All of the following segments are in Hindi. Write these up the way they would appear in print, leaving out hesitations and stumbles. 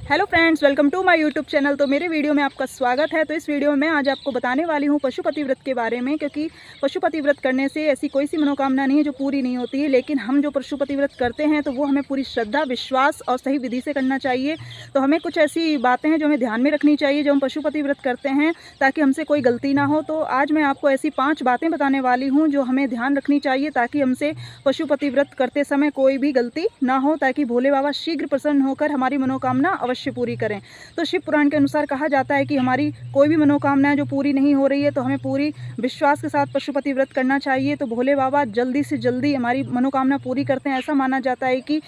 Hello friends, welcome to my YouTube channel. तो मेरे वीडियो में आपका स्वागत है। तो इस वीडियो में मैं आज आपको बताने वाली हूँ पशुपति व्रत के बारे में, क्योंकि पशुपति व्रत करने से ऐसी कोई सी मनोकामना नहीं है जो पूरी नहीं होती है। लेकिन हम जो पशुपति व्रत करते हैं तो वो हमें पूरी श्रद्धा, विश्वास और सही विधि से करना चाहिए। तो हमें कुछ ऐसी बातें हैं जो हमें ध्यान में रखनी चाहिए जो हम पशुपति व्रत करते हैं, ताकि हमसे कोई गलती ना हो। तो आज मैं आपको ऐसी 5 बातें बताने वाली हूँ जो हमें ध्यान रखनी चाहिए, ताकि हमसे पशुपति व्रत करते समय कोई भी गलती ना हो, ताकि भोले बाबा शीघ्र प्रसन्न होकर हमारी मनोकामना अवश्य पूरी करें। तो शिव पुराण के अनुसार कहा जाता है कि हमारी कोई भी मनोकामना है जो पूरी नहीं हो रही है तो हमें पूरी विश्वास के साथ पशुपति व्रत करना चाहिए। तो भोले बाबा जल्दी से जल्दी हमारी मनोकामना पूरी करते हैं। ऐसा माना जाता है कि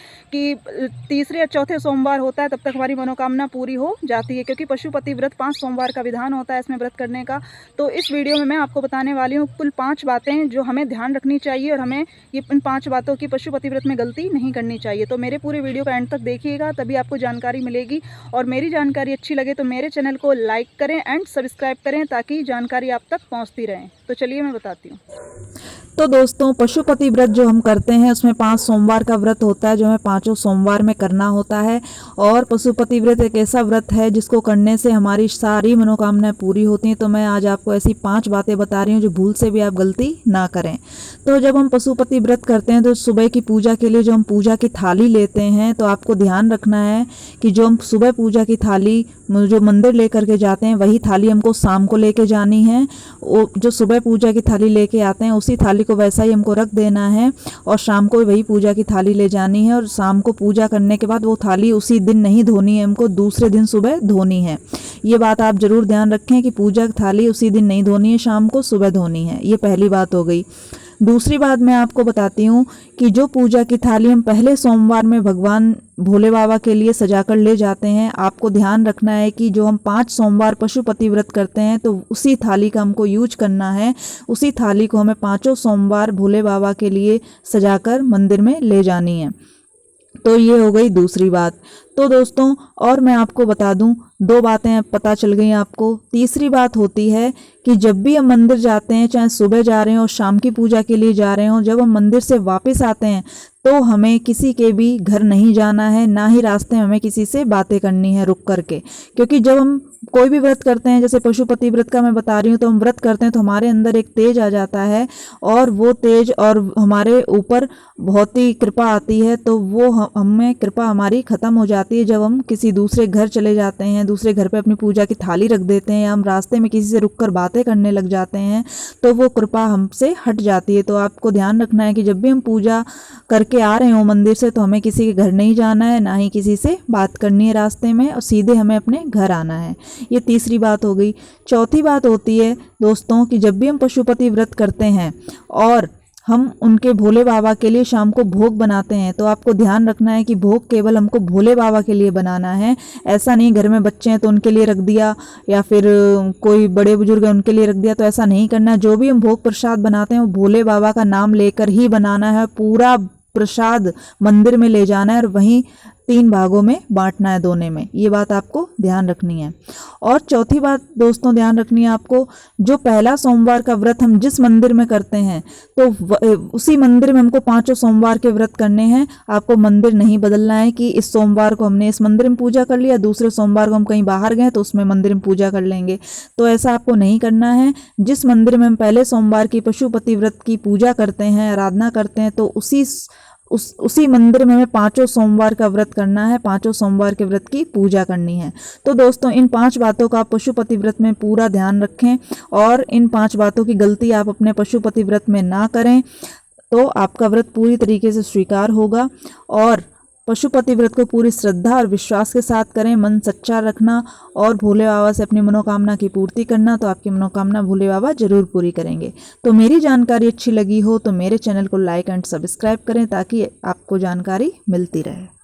तीसरे या चौथे सोमवार होता है तब तक हमारी मनोकामना पूरी हो जाती है, क्योंकि पशुपति व्रत 5 सोमवार का विधान होता है इसमें व्रत करने का। तो इस वीडियो में मैं आपको बताने वाली हूँ कुल 5 बातें जो हमें ध्यान रखनी चाहिए, और हमें ये इन 5 बातों की पशुपति व्रत में गलती नहीं करनी चाहिए। तो मेरे पूरे वीडियो का एंड तक देखिएगा, तभी आपको जानकारी मिलेगी। और मेरी जानकारी अच्छी लगे तो मेरे चैनल को लाइक करें एंड सब्सक्राइब करें, ताकि जानकारी आप तक पहुंचती रहे। तो चलिए मैं बताती हूँ। तो दोस्तों, पशुपति व्रत जो हम करते हैं उसमें 5 सोमवार का व्रत होता है जो हमें 5 सोमवार में करना होता है। और पशुपति व्रत एक ऐसा व्रत है जिसको करने से हमारी सारी मनोकामनाएं पूरी होती हैं। तो मैं आज आपको ऐसी 5 बातें बता रही हूँ जो भूल से भी आप गलती ना करें। तो जब हम पशुपति व्रत करते हैं तो सुबह की पूजा के लिए जो हम पूजा की थाली लेते हैं, तो आपको ध्यान रखना है कि जो हम सुबह पूजा की थाली जो मंदिर लेकर के जाते हैं वही थाली हमको शाम को लेके जानी है। वो जो सुबह पूजा की थाली लेके आते हैं उसी थाली को वैसा ही हमको रख देना है, और शाम को वही पूजा की थाली ले जानी है। और शाम को पूजा करने के बाद वो थाली उसी दिन नहीं धोनी है, हमको दूसरे दिन सुबह धोनी है। ये बात आप जरूर ध्यान रखें कि पूजा की थाली उसी दिन नहीं धोनी है, शाम को सुबह धोनी है। ये पहली बात हो गई। दूसरी बात मैं आपको बताती हूँ कि जो पूजा की थाली हम पहले सोमवार में भगवान भोले बाबा के लिए सजाकर ले जाते हैं, आपको ध्यान रखना है कि जो हम 5 सोमवार पशुपति व्रत करते हैं तो उसी थाली का हमको यूज करना है। उसी थाली को हमें 5 सोमवार भोले बाबा के लिए सजाकर मंदिर में ले जानी है। तो ये हो गई दूसरी बात। तो दोस्तों, और मैं आपको बता दूं, 2 बातें पता चल गई आपको। तीसरी बात होती है कि जब भी हम मंदिर जाते हैं, चाहे सुबह जा रहे हो, शाम की पूजा के लिए जा रहे हो, जब हम मंदिर से वापस आते हैं तो हमें किसी के भी घर नहीं जाना है, ना ही रास्ते में हमें किसी से बातें करनी है रुक करके। क्योंकि जब हम कोई भी व्रत करते हैं, जैसे पशुपति व्रत का मैं बता रही हूँ, तो हम व्रत करते हैं तो हमारे अंदर एक तेज आ जाता है, और वो तेज और हमारे ऊपर बहुत ही कृपा आती है। तो वो हमें कृपा हमारी खत्म हो जाती है जब हम किसी दूसरे घर चले जाते हैं, दूसरे घर पे अपनी पूजा की थाली रख देते हैं, या हम रास्ते में किसी से रुककर बातें करने लग जाते हैं, तो वो कृपा हमसे हट जाती है। तो आपको ध्यान रखना है कि जब भी हम पूजा करके आ रहे हो मंदिर से, तो हमें किसी के घर नहीं जाना है, ना ही किसी से बात करनी है रास्ते में, और सीधे हमें अपने घर आना है। ये तीसरी बात हो गई। चौथी बात होती है दोस्तों कि जब भी हम पशुपति व्रत करते हैं और हम उनके भोले बाबा के लिए शाम को भोग बनाते हैं, तो आपको ध्यान रखना है कि भोग केवल हमको भोले बाबा के लिए बनाना है। ऐसा नहीं घर में बच्चे हैं तो उनके लिए रख दिया, या फिर कोई बड़े बुजुर्ग हैं उनके लिए रख दिया, तो ऐसा नहीं करना है। जो भी हम भोग प्रसाद बनाते हैं वो भोले बाबा का नाम लेकर ही बनाना है। पूरा प्रसाद मंदिर में ले जाना है और वहीं 3 भागों में बांटना है, दोने में। ये बात आपको ध्यान रखनी है। और चौथी बात दोस्तों ध्यान रखनी है आपको, जो पहला सोमवार का व्रत हम जिस मंदिर में करते हैं, तो उसी मंदिर में हमको 5 सोमवार के व्रत करने हैं। आपको मंदिर नहीं बदलना है कि इस सोमवार को हमने इस मंदिर में पूजा कर लिया, दूसरे सोमवार को हम कहीं बाहर गए तो उसमें मंदिर में पूजा कर लेंगे। तो ऐसा आपको नहीं करना है। जिस मंदिर में हम पहले सोमवार की पशुपति व्रत की पूजा करते हैं, आराधना करते हैं, तो उसी मंदिर में हमें 5 सोमवार का व्रत करना है, 5 सोमवार के व्रत की पूजा करनी है। तो दोस्तों, इन 5 बातों का आप पशुपति व्रत में पूरा ध्यान रखें, और इन 5 बातों की गलती आप अपने पशुपति व्रत में ना करें, तो आपका व्रत पूरी तरीके से स्वीकार होगा। और पशुपति व्रत को पूरी श्रद्धा और विश्वास के साथ करें, मन सच्चा रखना और भोले बाबा से अपनी मनोकामना की पूर्ति करना, तो आपकी मनोकामना भोले बाबा जरूर पूरी करेंगे। तो मेरी जानकारी अच्छी लगी हो तो मेरे चैनल को लाइक एंड सब्सक्राइब करें, ताकि आपको जानकारी मिलती रहे।